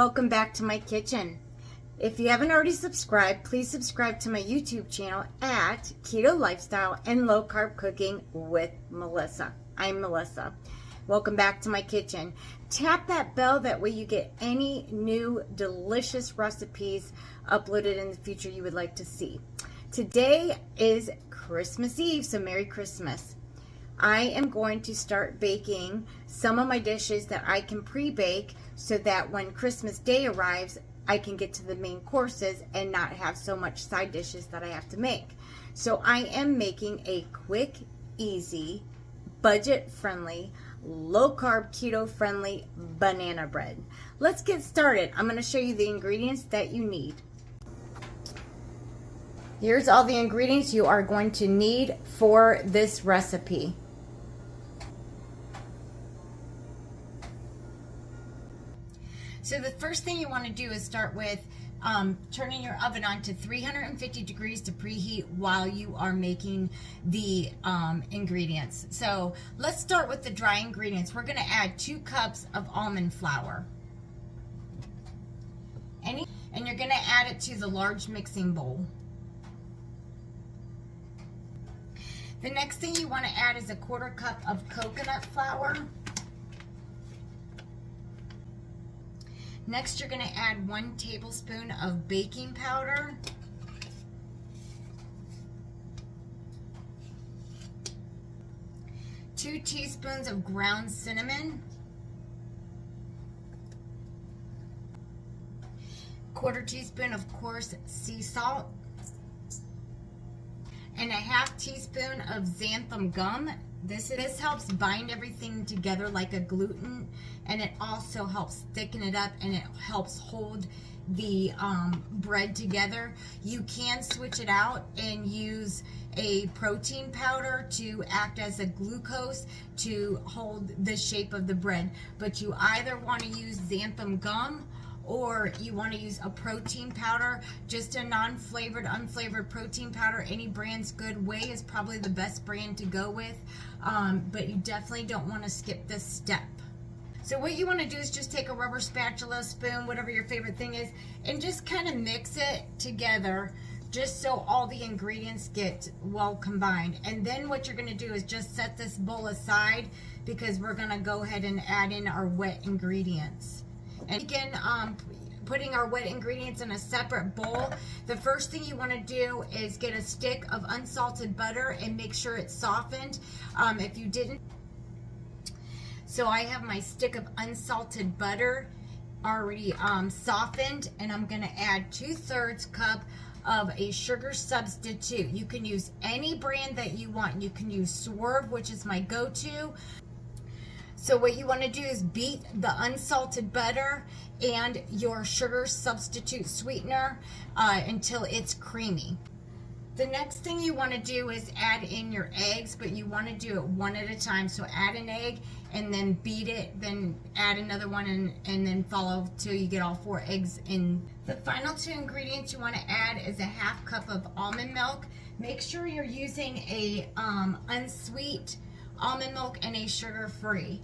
Welcome back to my kitchen. If you haven't already subscribed, please subscribe to my YouTube channel at Ketolifestyle and Low Carb Cooking with Melissa. I'm Melissa. Welcome back to my kitchen. Tap that bell, that way you get any new delicious recipes uploaded in the future you would like to see. Today is Christmas Eve, so Merry Christmas. I am going to start baking some of my dishes that I can pre-bake so that when Christmas Day arrives, I can get to the main courses and not have so much side dishes that I have to make. So I am making a quick, easy, budget-friendly, low-carb, keto-friendly banana bread. Let's get started. I'm going to show you the ingredients that you need. Here's all the ingredients you are going to need for this recipe. So the first thing you want to do is start with turning your oven on to 350 degrees to preheat while you are making the ingredients. So let's start with the dry ingredients. We're going to add 2 cups of almond flour. And you're going to add it to the large mixing bowl. The next thing you want to add is a 1/4 cup of coconut flour. Next, you're going to add 1 tablespoon of baking powder. Two teaspoons of ground cinnamon. 1/4 teaspoon of coarse sea salt. And a 1/2 teaspoon of xanthan gum. This helps bind everything together like a gluten, and it also helps thicken it up, and it helps hold the bread together. You can switch it out and use a protein powder to act as a glucose to hold the shape of the bread, but you either want to use xanthan gum or you want to use a protein powder, just a non-flavored, unflavored protein powder. Any brand's good. Whey is probably the best brand to go with, but you definitely don't want to skip this step. So what you want to do is just take a rubber spatula, spoon, whatever your favorite thing is, and just kind of mix it together just so all the ingredients get well combined. And then what you're going to do is just set this bowl aside because we're going to go ahead and add in our wet ingredients. And again, putting our wet ingredients in a separate bowl. The first thing you want to do is get a stick of unsalted butter and make sure it's softened. If you didn't, so I have my stick of unsalted butter already softened, and I'm going to add 2/3 cup of a sugar substitute. You can use any brand that you want. You can use Swerve, which is my go-to. So what you want to do is beat the unsalted butter and your sugar substitute sweetener until it's creamy. The next thing you want to do is add in your eggs, but you want to do it one at a time. So add an egg and then beat it, then add another one, and then follow till you get all 4 eggs in. The final 2 ingredients you want to add is a 1/2 cup of almond milk. Make sure you're using a unsweetened almond milk and a sugar-free.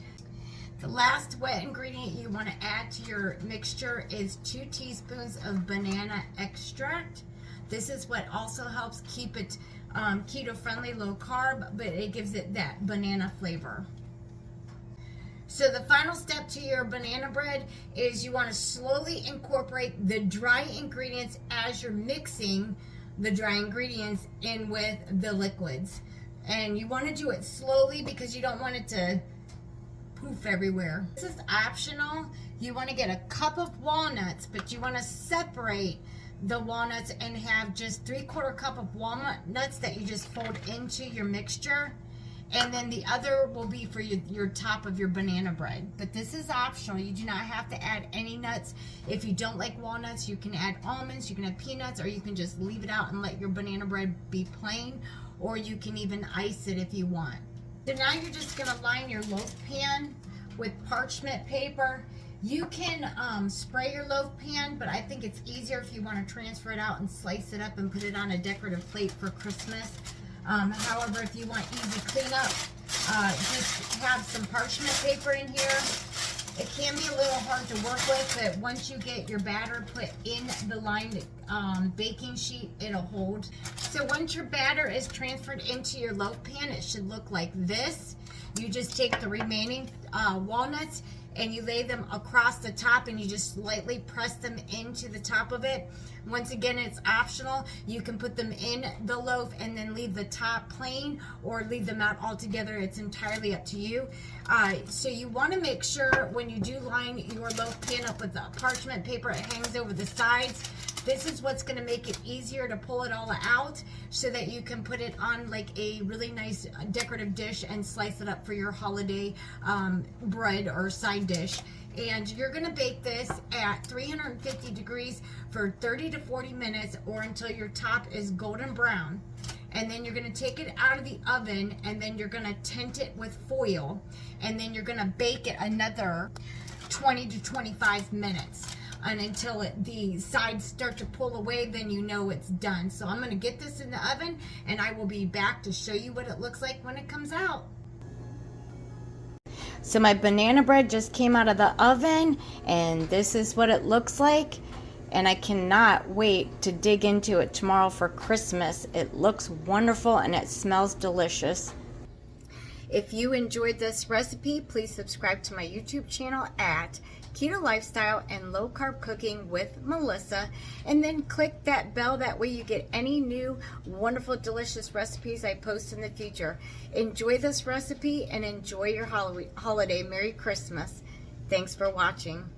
The last wet ingredient you want to add to your mixture is 2 teaspoons of banana extract. This is what also helps keep it keto-friendly, low-carb, but it gives it that banana flavor. So the final step to your banana bread is you want to slowly incorporate the dry ingredients as you're mixing the dry ingredients in with the liquids. And you want to do it slowly because you don't want it to poof everywhere. This is optional. You want to get a cup of walnuts, but you want to separate the walnuts and have just 3/4 cup of walnuts that you just fold into your mixture. And then the other will be for your top of your banana bread. But this is optional. You do not have to add any nuts. If you don't like walnuts, you can add almonds, you can add peanuts, or you can just leave it out and let your banana bread be plain, or you can even ice it if you want. So now you're just going to line your loaf pan with parchment paper. You can spray your loaf pan, but I think it's easier if you want to transfer it out and slice it up and put it on a decorative plate for Christmas. However, if you want easy cleanup, just have some parchment paper in here It can be a little hard to work with, but once you get your batter put in the lined baking sheet, it'll hold. So once your batter is transferred into your loaf pan, it should look like this. You just take the remaining walnuts and you lay them across the top and you just lightly press them into the top of it. Once again, it's optional. You can put them in the loaf and then leave the top plain or leave them out altogether. It's entirely up to you. So you want to make sure when you do line your loaf pan up with the parchment paper, it hangs over the sides. This is what's going to make it easier to pull it all out so that you can put it on like a really nice decorative dish and slice it up for your holiday bread or side dish. And you're going to bake this at 350 degrees for 30 to 40 minutes or until your top is golden brown. And then you're going to take it out of the oven and then you're going to tent it with foil. And then you're going to bake it another 20 to 25 minutes. And until the sides start to pull away, then you know it's done. So I'm going to get this in the oven and I will be back to show you what it looks like when it comes out. So my banana bread just came out of the oven and this is what it looks like. And I cannot wait to dig into it tomorrow for Christmas. It looks wonderful and it smells delicious. If you enjoyed this recipe, please subscribe to my YouTube channel at Ketolifestyle and Low Carb Cooking with Melissa, and then click that bell. That way you get any new wonderful delicious recipes I post in the future. Enjoy this recipe and enjoy your holiday. Merry Christmas. Thanks for watching.